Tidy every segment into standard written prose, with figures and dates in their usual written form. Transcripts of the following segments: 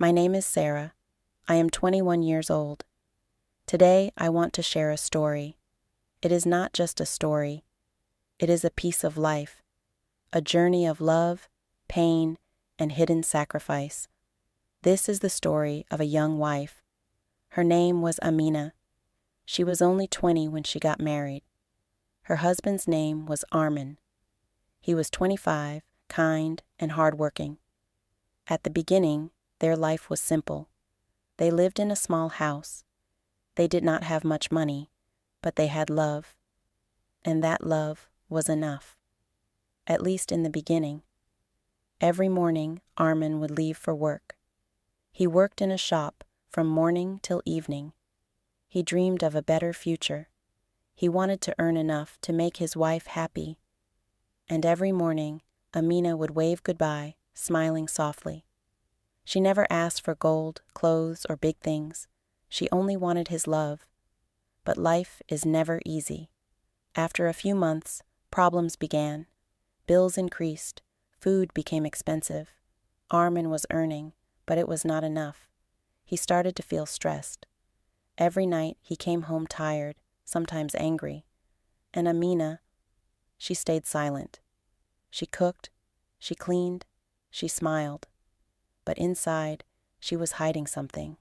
My name is Sarah. I am 21 years old. Today, I want to share a story. It is not just a story. It is a piece of life, a journey of love, pain, and hidden sacrifice. This is the story of a young wife. Her name was Amina. She was only 20 when she got married. Her husband's name was Arman. He was 25, kind, and hardworking. At the beginning, their life was simple. They lived in a small house. They did not have much money, but they had love. And that love was enough. At least in the beginning. Every morning, Arman would leave for work. He worked in a shop from morning till evening. He dreamed of a better future. He wanted to earn enough to make his wife happy. And every morning, Amina would wave goodbye, smiling softly. She never asked for gold, clothes, or big things. She only wanted his love. But life is never easy. After a few months, problems began. Bills increased. Food became expensive. Arman was earning, but it was not enough. He started to feel stressed. Every night he came home tired, sometimes angry. And Amina, she stayed silent. She cooked, she cleaned, she smiled. But inside, she was hiding something.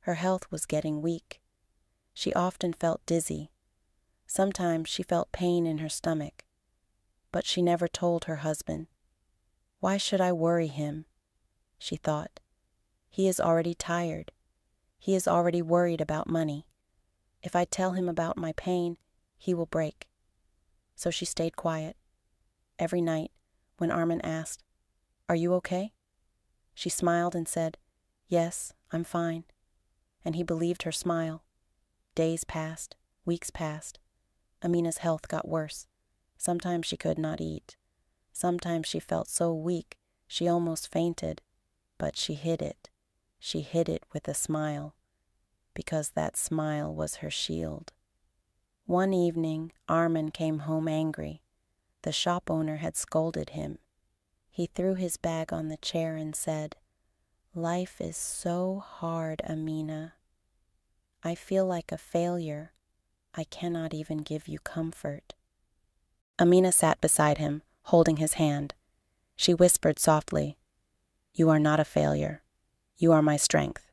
Her health was getting weak. She often felt dizzy. Sometimes she felt pain in her stomach. But she never told her husband. Why should I worry him? She thought. He is already tired. He is already worried about money. If I tell him about my pain, he will break. So she stayed quiet. Every night, when Arman asked, "Are you okay?" she smiled and said, "Yes, I'm fine." And he believed her smile. Days passed, weeks passed. Amina's health got worse. Sometimes she could not eat. Sometimes she felt so weak she almost fainted. But she hid it. She hid it with a smile, because that smile was her shield. One evening, Arman came home angry. The shop owner had scolded him. He threw his bag on the chair and said, "Life is so hard, Amina. I feel like a failure. I cannot even give you comfort." Amina sat beside him, holding his hand. She whispered softly, "You are not a failure. You are my strength.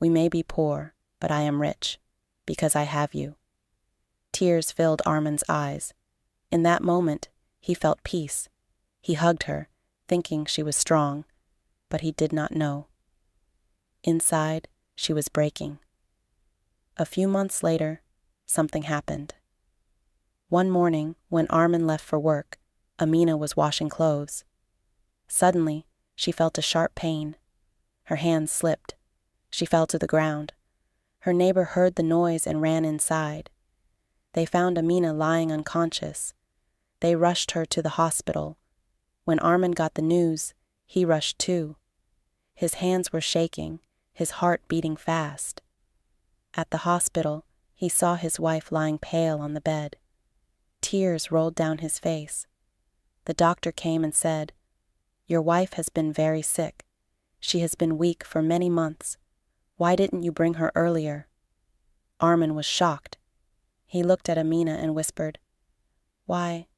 We may be poor, but I am rich, because I have you." Tears filled Arman's eyes. In that moment, he felt peace. He hugged her, thinking she was strong, but he did not know. Inside, she was breaking. A few months later, something happened. One morning, when Arman left for work, Amina was washing clothes. Suddenly, she felt a sharp pain. Her hand slipped. She fell to the ground. Her neighbor heard the noise and ran inside. They found Amina lying unconscious. They rushed her to the hospital. When Arman got the news, he rushed too. His hands were shaking, his heart beating fast. At the hospital, he saw his wife lying pale on the bed. Tears rolled down his face. The doctor came and said, "Your wife has been very sick. She has been weak for many months. Why didn't you bring her earlier?" Arman was shocked. He looked at Amina and whispered, Why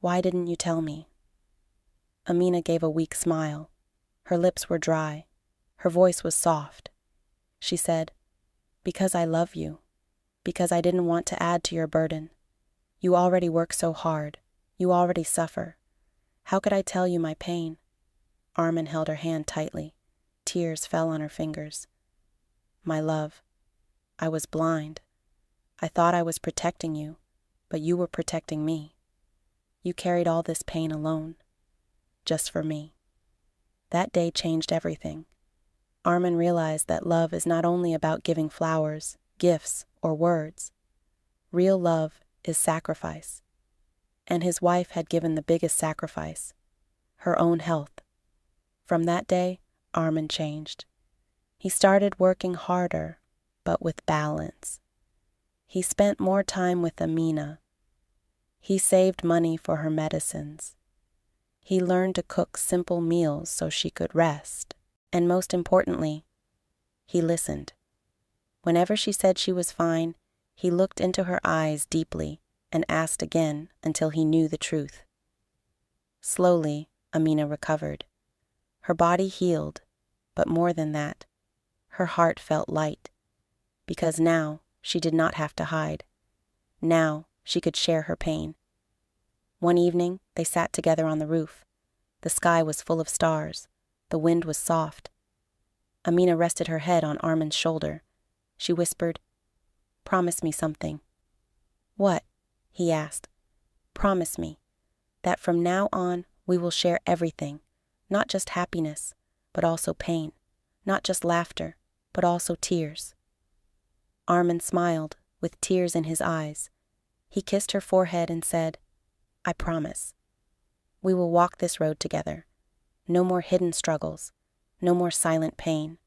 didn't you tell me?" Amina gave a weak smile. Her lips were dry. Her voice was soft. She said, "Because I love you. Because I didn't want to add to your burden. You already work so hard. You already suffer. How could I tell you my pain?" Arman held her hand tightly. Tears fell on her fingers. "My love, I was blind. I thought I was protecting you, but you were protecting me. You carried all this pain alone, just for me." That day changed everything. Arman realized that love is not only about giving flowers, gifts, or words. Real love is sacrifice. And his wife had given the biggest sacrifice, her own health. From that day, Arman changed. He started working harder, but with balance. He spent more time with Amina. He saved money for her medicines. He learned to cook simple meals so she could rest. And most importantly, he listened. Whenever she said she was fine, he looked into her eyes deeply and asked again until he knew the truth. Slowly, Amina recovered. Her body healed, but more than that, her heart felt light, because now she did not have to hide. Now she could share her pain. One evening, they sat together on the roof. The sky was full of stars. The wind was soft. Amina rested her head on Arman's shoulder. She whispered, "Promise me something." "What?" he asked. "Promise me that from now on we will share everything, not just happiness, but also pain, not just laughter, but also tears." Arman smiled, with tears in his eyes. He kissed her forehead and said, "I promise. We will walk this road together. No more hidden struggles, no more silent pain.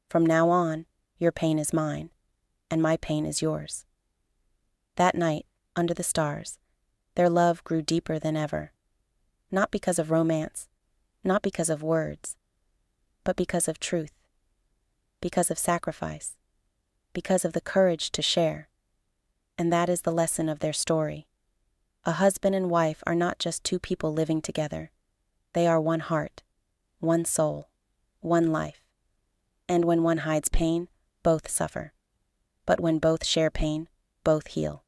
From now on, your pain is mine, and my pain is yours." That night, under the stars, their love grew deeper than ever, not because of romance, not because of words, but because of truth, because of sacrifice, because of the courage to share. And that is the lesson of their story. A husband and wife are not just two people living together. They are one heart, one soul, one life. And when one hides pain, both suffer. But when both share pain, both heal.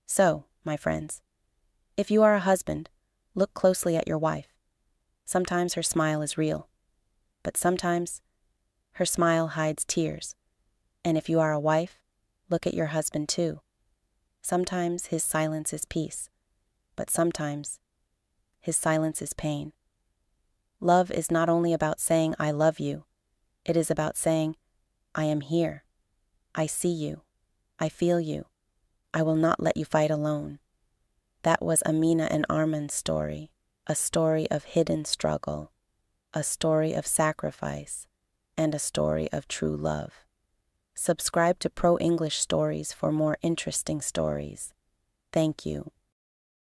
So, my friends, if you are a husband, look closely at your wife. Sometimes her smile is real, but sometimes her smile hides tears. And if you are a wife, look at your husband too. Sometimes his silence is peace, but sometimes his silence is pain. Love is not only about saying "I love you," it is about saying, "I am here. I see you. I feel you. I will not let you fight alone." That was Amina and Arman's story, a story of hidden struggle, a story of sacrifice, and a story of true love. Subscribe to Pro English Stories for more interesting stories. Thank you.